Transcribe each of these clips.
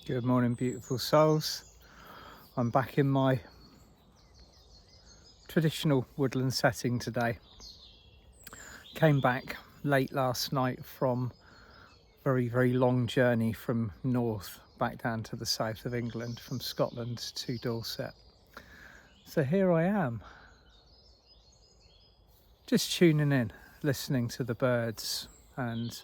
Good morning, beautiful souls. I'm back in my traditional woodland setting today. Came back late last night from a very long journey from north back down to the south of England, from Scotland to Dorset. So here I am, just tuning in, listening to the birds and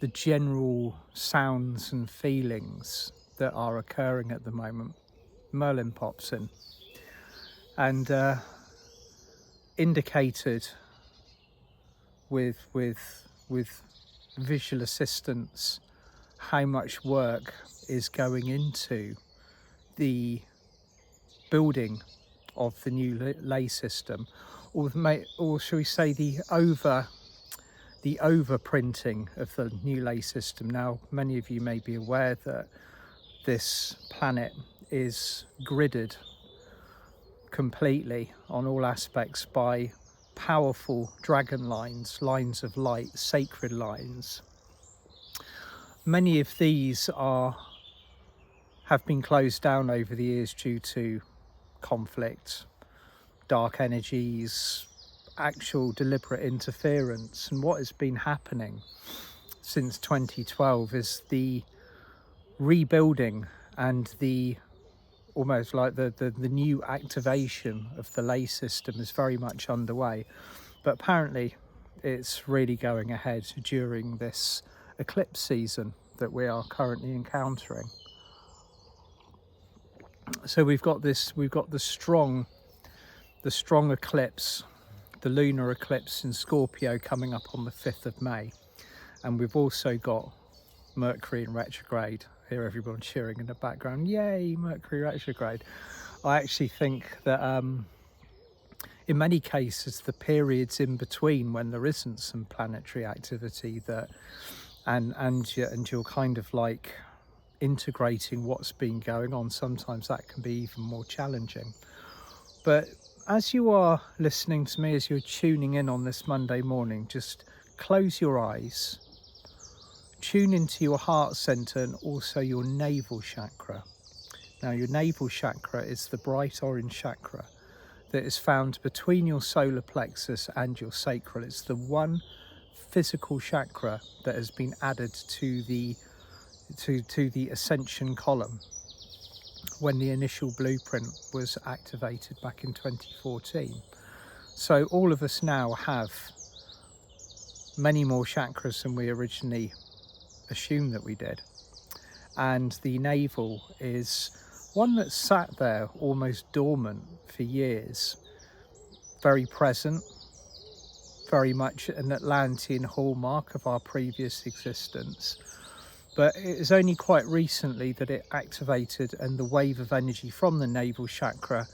the general sounds and feelings that are occurring at the moment. Merlin pops in and indicated with visual assistance how much work is going into the building of the new ley system, or shall we say the overprinting of the new ley system. Now, many of you may be aware that this planet is gridded completely on all aspects by powerful dragon lines of light, sacred lines. Many of these have been closed down over the years due to conflict, dark energies, actual deliberate interference. And what has been happening since 2012 is the rebuilding and the almost like the new activation of the ley system is very much underway. But apparently it's really going ahead during this eclipse season that we are currently encountering. So we've got the strong eclipse, the lunar eclipse in Scorpio, coming up on the 5th of May. And we've also got Mercury in retrograde. Hear everyone cheering in the background. Yay, Mercury retrograde. I actually think that in many cases the periods in between when there isn't some planetary activity and you're kind of like integrating what's been going on, sometimes that can be even more challenging. But as you are listening to me, as you're tuning in on this Monday morning, just close your eyes, tune into your heart center and also your navel chakra. Now, your navel chakra is the bright orange chakra that is found between your solar plexus and your sacral. It's the one physical chakra that has been added to the ascension column when the initial blueprint was activated back in 2014. So all of us now have many more chakras than we originally assumed that we did. And the navel is one that's sat there almost dormant for years, very present, very much an Atlantean hallmark of our previous existence. But it is only quite recently that it activated and the wave of energy from the navel chakra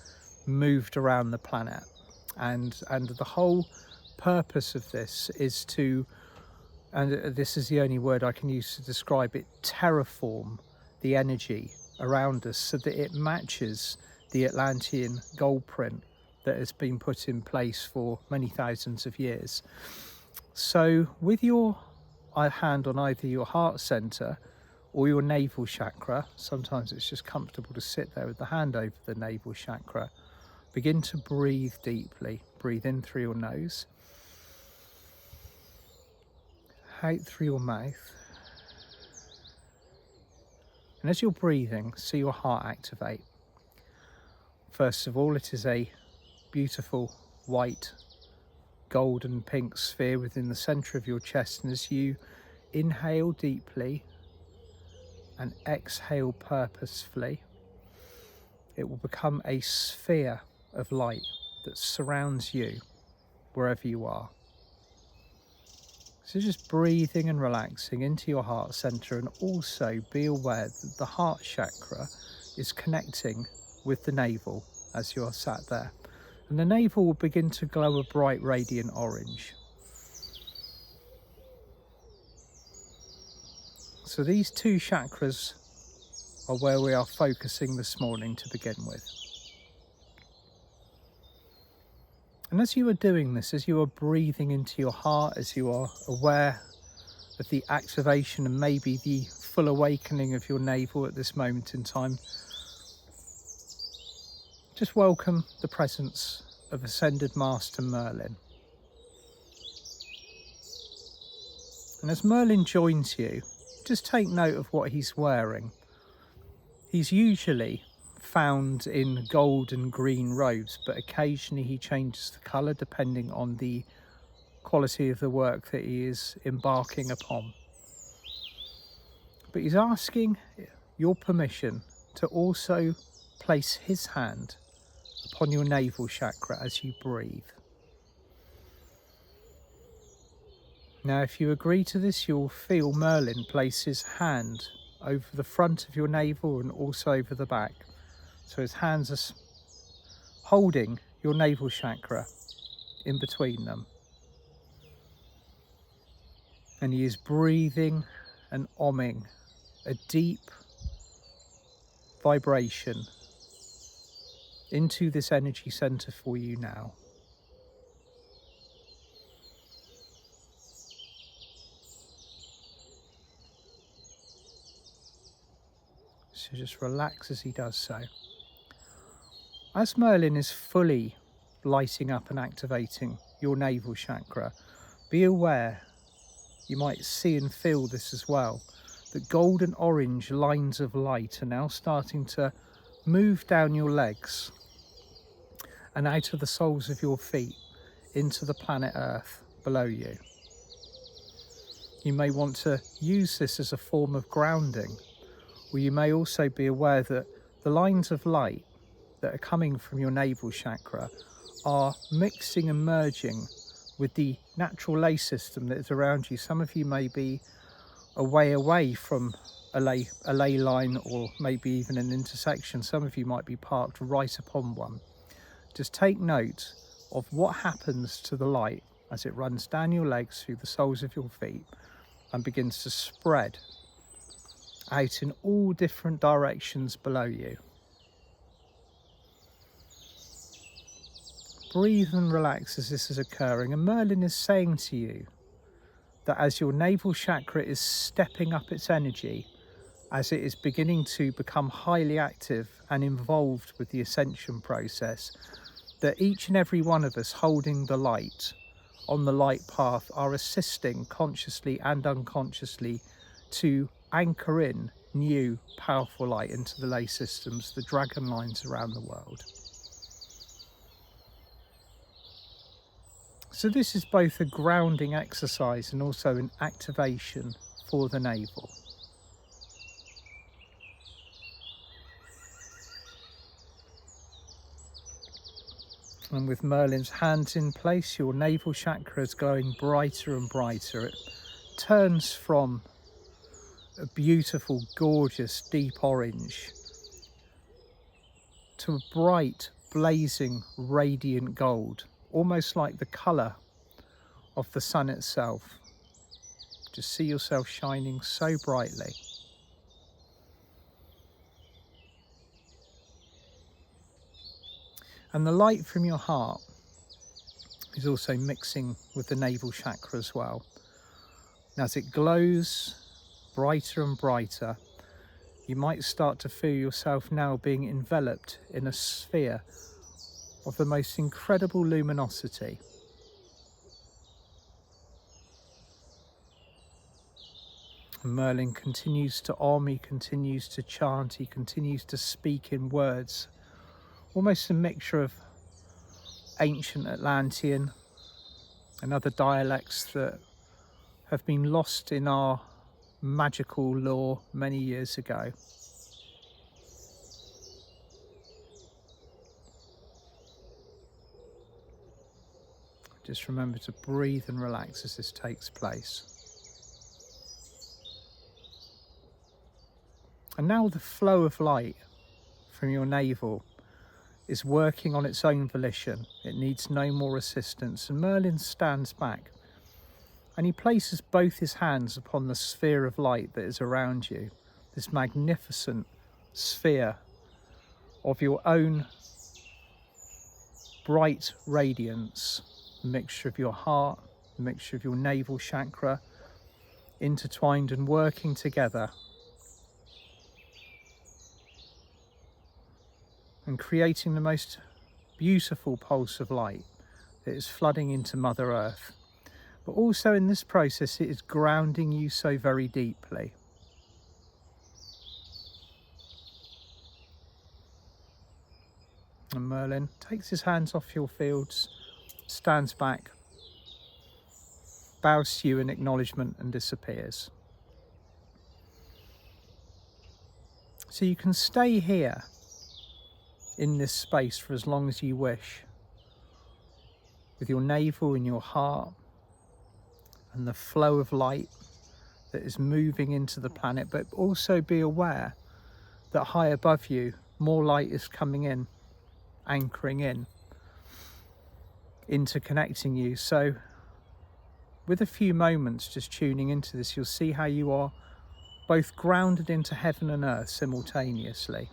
moved around the planet. And the whole purpose of this is to, and this is the only word I can use to describe it, terraform the energy around us so that it matches the Atlantean gold print that has been put in place for many thousands of years. So with your hand on either your heart center or your navel chakra, sometimes it's just comfortable to sit there with the hand over the navel chakra, begin to breathe deeply. Breathe in through your nose, out through your mouth. And as you're breathing, see your heart activate. First of all, it is a beautiful white, golden pink sphere within the center of your chest. And as you inhale deeply and exhale purposefully, it will become a sphere of light that surrounds you wherever you are. So just breathing and relaxing into your heart center, and also be aware that the heart chakra is connecting with the navel as you are sat there. And the navel will begin to glow a bright radiant orange. So these two chakras are where we are focusing this morning to begin with. And as you are doing this, as you are breathing into your heart, as you are aware of the activation and maybe the full awakening of your navel at this moment in time, just welcome the presence of Ascended Master Merlin. And as Merlin joins you, just take note of what he's wearing. He's usually found in gold and green robes, but occasionally he changes the colour depending on the quality of the work that he is embarking upon. But he's asking your permission to also place his hand upon your navel chakra as you breathe. Now, if you agree to this, you'll feel Merlin place his hand over the front of your navel and also over the back. So his hands are holding your navel chakra in between them. And he is breathing and omming a deep vibration into this energy center for you now. So just relax as he does so. As Merlin is fully lighting up and activating your navel chakra, be aware, you might see and feel this as well, that golden orange lines of light are now starting to move down your legs and out of the soles of your feet into the planet Earth below you. You may want to use this as a form of grounding, or you may also be aware that the lines of light that are coming from your navel chakra are mixing and merging with the natural ley system that is around you. Some of you may be a way away from a ley line, or maybe even an intersection. Some of you might be parked right upon one. Just take note of what happens to the light as it runs down your legs through the soles of your feet and begins to spread out in all different directions below you. Breathe and relax as this is occurring, and Merlin is saying to you that as your navel chakra is stepping up its energy, as it is beginning to become highly active and involved with the ascension process, that each and every one of us holding the light on the light path are assisting consciously and unconsciously to anchor in new powerful light into the ley systems, the dragon lines around the world. So this is both a grounding exercise and also an activation for the navel. And with Merlin's hands in place, your navel chakra is going brighter and brighter. It turns from a beautiful, gorgeous, deep orange to a bright, blazing, radiant gold, almost like the colour of the sun itself. Just see yourself shining so brightly. And the light from your heart is also mixing with the navel chakra as well. And as it glows brighter and brighter, you might start to feel yourself now being enveloped in a sphere of the most incredible luminosity. And Merlin continues to om, he continues to chant, he continues to speak in words, almost a mixture of ancient Atlantean and other dialects that have been lost in our magical lore many years ago. Just remember to breathe and relax as this takes place. And now the flow of light from your navel is working on its own volition. It needs no more assistance. And Merlin stands back and he places both his hands upon the sphere of light that is around you, this magnificent sphere of your own bright radiance, a mixture of your heart, a mixture of your navel chakra, intertwined and working together and creating the most beautiful pulse of light that is flooding into Mother Earth. But also in this process, it is grounding you so very deeply. And Merlin takes his hands off your fields, stands back, bows to you in acknowledgement and disappears. So you can stay here in this space for as long as you wish, with your navel in your heart and the flow of light that is moving into the planet, but also be aware that high above you, more light is coming in, anchoring in, interconnecting you. So with a few moments just tuning into this, you'll see how you are both grounded into heaven and earth simultaneously.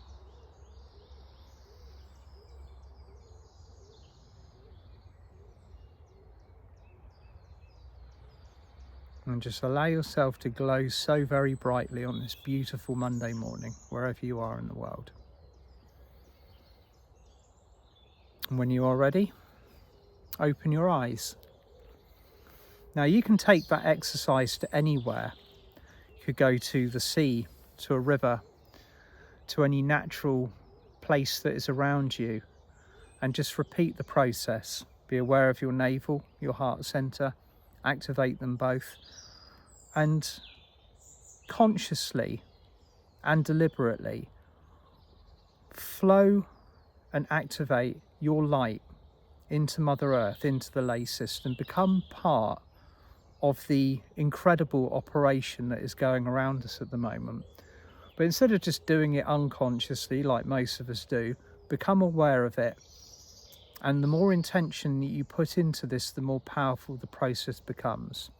And just allow yourself to glow so very brightly on this beautiful Monday morning, wherever you are in the world. And when you are ready, open your eyes. Now you can take that exercise to anywhere. You could go to the sea, to a river, to any natural place that is around you, and just repeat the process. Be aware of your navel, your heart center, activate them both, and consciously and deliberately flow and activate your light into Mother Earth, into the Ley system. Become part of the incredible operation that is going around us at the moment. But instead of just doing it unconsciously like most of us do, become aware of it. And the more intention that you put into this, the more powerful the process becomes.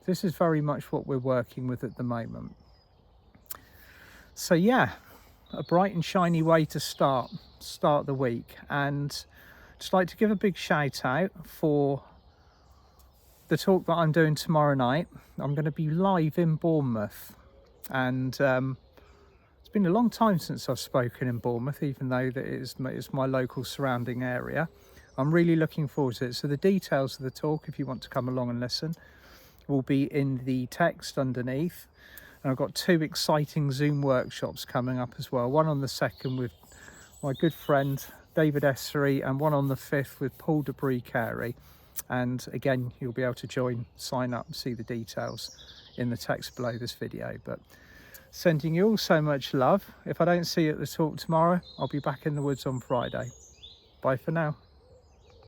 This is very much what we're working with at the moment. So yeah, a bright and shiny way to start the week. And just like to give a big shout out for the talk that I'm doing tomorrow night. I'm going to be live in Bournemouth, and it's been a long time since I've spoken in Bournemouth, even though that it's my local surrounding area. I'm really looking forward to it. So the details of the talk, if you want to come along and listen, will be in the text underneath. And I've got 2 exciting Zoom workshops coming up as well. One on the 2nd with my good friend David Essery, and one on the 5th with Paul Debris Carey. And again, you'll be able to sign up, see the details in the text below this video. But sending you all so much love. If I don't see you at the talk tomorrow, I'll be back in the woods on Friday. Bye for now.